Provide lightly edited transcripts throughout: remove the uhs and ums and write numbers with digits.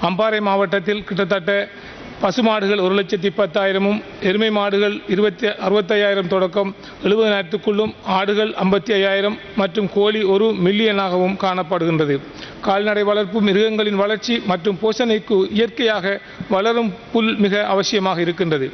அம்பாறை மாவட்டத்தில் கிட்டத்தட்ட பசுமாடுகள் 1,10,000 எருமை மாடுகள் 65,000 தொடக்கம் 70,000க்குள்ளும் ஆடுகள் 55,000 மற்றும் கோழி 1 மில்லியனாகவும் காணப்படுகின்றது. கால்நடை வளர்ப்பு மிருகங்களின் வளர்ச்சி மற்றும் போஷணைக்கு இயற்கையாக வளரும் புல் மிக அவசியமாக இருக்கின்றது.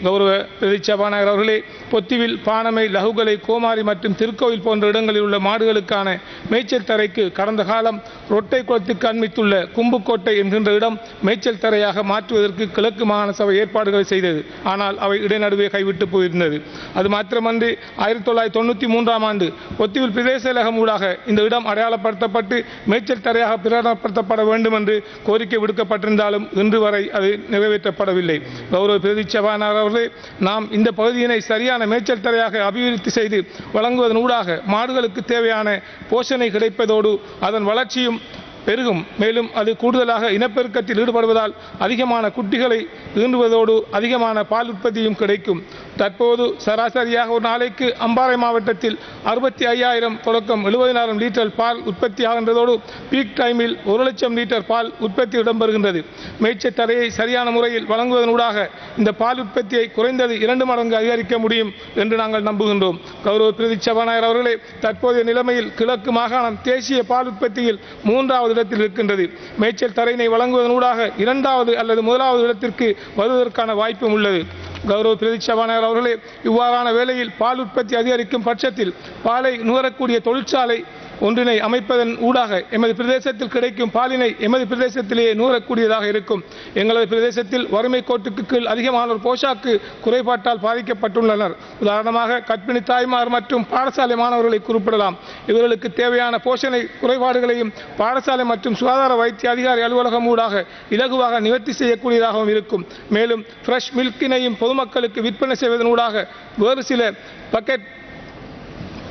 கௌரவ பிரதி சபாநாயகர் அவர்களே, பொத்திவில், பாணமை, லகுகலை, கோமாரி மற்றும் திருக்கோவில் போன்ற இடங்களில் உள்ள மாடுகளுக்கான மேய்ச்சல் தரைக்கு கடந்த காலம் ரொட்டை குளத்துக்கு அண்மித்துள்ள கும்புக்கோட்டை என்கின்ற இடம் மேய்ச்சல் தரையாக மாற்றுவதற்கு கிழக்கு மாகாண சபை ஏற்பாடுகளை செய்தது. ஆனால் அவை இடைநடுவே கைவிட்டு போயிருந்தது. அது மாத்திரமன்றி 1993ஆம் ஆண்டு பொத்திவில் பிரதேச செயலகம் ஊடாக இந்த இடம் அடையாளப்படுத்தப்பட்டு மேய்ச்சல் தரையாக பிரகடனப்படுத்தப்பட வேண்டும் என்று கோரிக்கை விடுக்கப்பட்டிருந்தாலும் இன்று வரை அது நிறைவேற்றப்படவில்லை. கௌரவ பிரதி அவர்களே, நாம் இந்த பகுதியினை சரியான மேய்ச்சல் தரையாக அபிவிருத்தி செய்து வழங்குவதன் ஊடாக மாடுகளுக்கு தேவையான போஷணை கிடைப்பதோடு அதன் வளர்ச்சியும் பெருகும். மேலும் அது கூடுதலாக இனப்பெருக்கத்தில் ஈடுபடுவதால் அதிகமான குட்டிகளை ஈண்டுவதோடு அதிகமான பால் உற்பத்தியும் கிடைக்கும். தற்போது சராசரியாக ஒரு நாளைக்கு அம்பாறை மாவட்டத்தில் 65,000 தொடக்கம் 70,000 லிட்டர் பால் உற்பத்தி ஆகின்றதோடு பீக் டைமில் 1,00,000 லிட்டர் பால் உற்பத்தி இடம்பெறுகின்றது. மேய்ச்சல் தரையை சரியான முறையில் வழங்குவதனூடாக இந்த பால் உற்பத்தியை குறைந்தது 2 மடங்கு அதிகரிக்க முடியும் என்று நாங்கள் நம்புகின்றோம். கௌரவ பிரதி சபாநாயகர் அவர்களே, தற்போதைய நிலைமையில் கிழக்கு மாகாணம் தேசிய பால் உற்பத்தியில் 3வது இடத்தில் இருக்கின்றது. மேய்ச்சல் தரையினை வழங்குவதனூடாக 2வது அல்லது 1வது இடத்திற்கு வருவதற்கான வாய்ப்பும் உள்ளது. கௌரவ பிரதி சபாநாயகர் அவர்களே, இவ்வாறான வேளையில் பால் உற்பத்தி அதிகரிக்கும் பட்சத்தில் பாலை நுகரக்கூடிய தொழிற்சாலை ஒன்றினை அமைப்பதன் ஊடாக எமது பிரதேசத்தில் கிடைக்கும் பாலினை எமது பிரதேசத்திலேயே நுகரக்கூடியதாக இருக்கும். எங்களது பிரதேசத்தில் வறுமை கோட்டுக்கு கீழ் அதிகமானோர் போஷாக்கு குறைபாட்டால் பாதிக்கப்பட்டுள்ளனர். உதாரணமாக கர்ப்பிணி தாய்மார் மற்றும் பாடசாலை மாணவர்களை குறிப்பிடலாம். இவர்களுக்கு தேவையான போஷணை குறைபாடுகளையும் பாடசாலை மற்றும் சுகாதார வைத்திய அதிகாரி அலுவலகம் ஊடாக இலகுவாக நிவர்த்தி செய்யக்கூடியதாகவும் இருக்கும். மேலும் ஃப்ரெஷ் மில்கினையும் பொதுமக்களுக்கு விற்பனை செய்வதன் ஊடாக வேறு சில பக்கெட்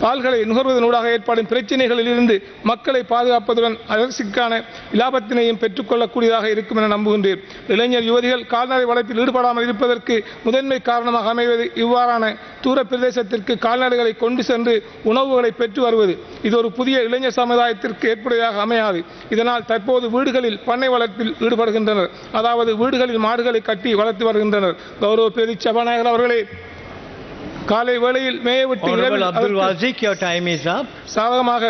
பால்களை நுகர்வதனூடாக ஏற்படும் பிரச்சனைகளில் இருந்து மக்களை பாதுகாப்பதுடன் அரசுக்கான இலாபத்தினையும் பெற்றுக்கொள்ளக்கூடியதாக இருக்கும் என நம்புகின்றேன். இளைஞர் யுவதிகள் கால்நடை வளர்ப்பில் ஈடுபடாமல் இருப்பதற்கு முதன்மை காரணமாக அமைவது இவ்வாறான தூர பிரதேசத்திற்கு கால்நடைகளை கொண்டு சென்று உணவுகளை பெற்று வருவது. இது ஒரு புதிய இளைஞர் சமுதாயத்திற்கு ஏற்புடையதாக அமையாது. இதனால் தற்போது வீடுகளில் பண்ணை வளர்ப்பில் ஈடுபடுகின்றனர். அதாவது வீடுகளில் மாடுகளை கட்டி வளர்த்து வருகின்றனர். கௌரவ பிரதி சபாநாயகர் அவர்களே, காலை வேளையில் மேயவிட்டு சாதகமாக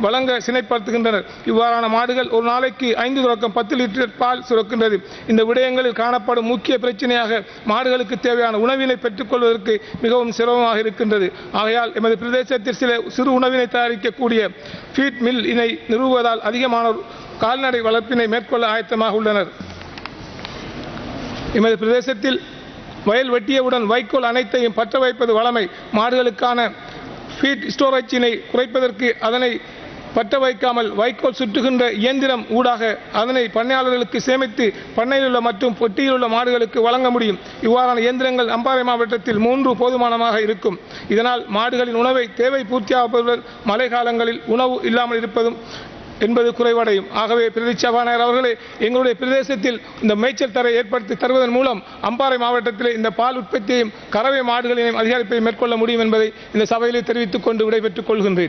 வழங்க சினைப்படுத்துகின்றனர். இவ்வாறான மாடுகள் ஒரு நாளைக்கு 5 தொடக்கம் 10 லிட்டர் பால் சுரக்கின்றது. இந்த விடயங்களில் காணப்படும் முக்கிய பிரச்சனையாக மாடுகளுக்கு தேவையான உணவினை பெற்றுக்கொள்வதற்கு மிகவும் சிரமமாக இருக்கின்றது. ஆகையால் எமது பிரதேசத்தில் சிறு உணவினை தயாரிக்கக்கூடிய ஃபீட் மில் இனை நிறுவுவதால் அதிகமானோர் கால்நடை வளர்ப்பினை மேற்கொள்ள ஆயத்தமாக உள்ளனர். எமது பிரதேசத்தில் வயல் வெட்டியவுடன் வைக்கோல் அனைத்தையும் பற்ற வைப்பது வழமை. மாடுகளுக்கான ஃபீட் ஸ்டோரேஜினை குறைப்பதற்கு அதனை பற்ற வைக்காமல் வைக்கோல் சுற்றுகின்ற இயந்திரம் ஊடாக அதனை பண்ணையாளர்களுக்கு சேமித்து பண்ணையில் உள்ள மற்றும் பொட்டியில் உள்ள மாடுகளுக்கு வழங்க முடியும். இவ்வாறான இயந்திரங்கள் அம்பாறை மாவட்டத்தில் 3 போதுமானமாக இருக்கும். இதனால் மாடுகளின் உணவை தேவை பூர்த்தியாகுவதுடன் மழை காலங்களில் உணவு இல்லாமல் இருப்பதும் என்பது குறைவடையும். ஆகவே பிரதி சபாநாயகர் அவர்களே, எங்களுடைய பிரதேசத்தில் இந்த மேய்ச்சல் தரை ஏற்படுத்தி தருவதன் மூலம் அம்பாறை மாவட்டத்தில் இந்த பால் உற்பத்தியையும் கறவை மாடுகளையும் அதிகரிப்பை மேற்கொள்ள முடியும் என்பதை இந்த சபையிலே தெரிவித்துக் கொண்டு விடைபெற்றுக் கொள்கின்றேன்.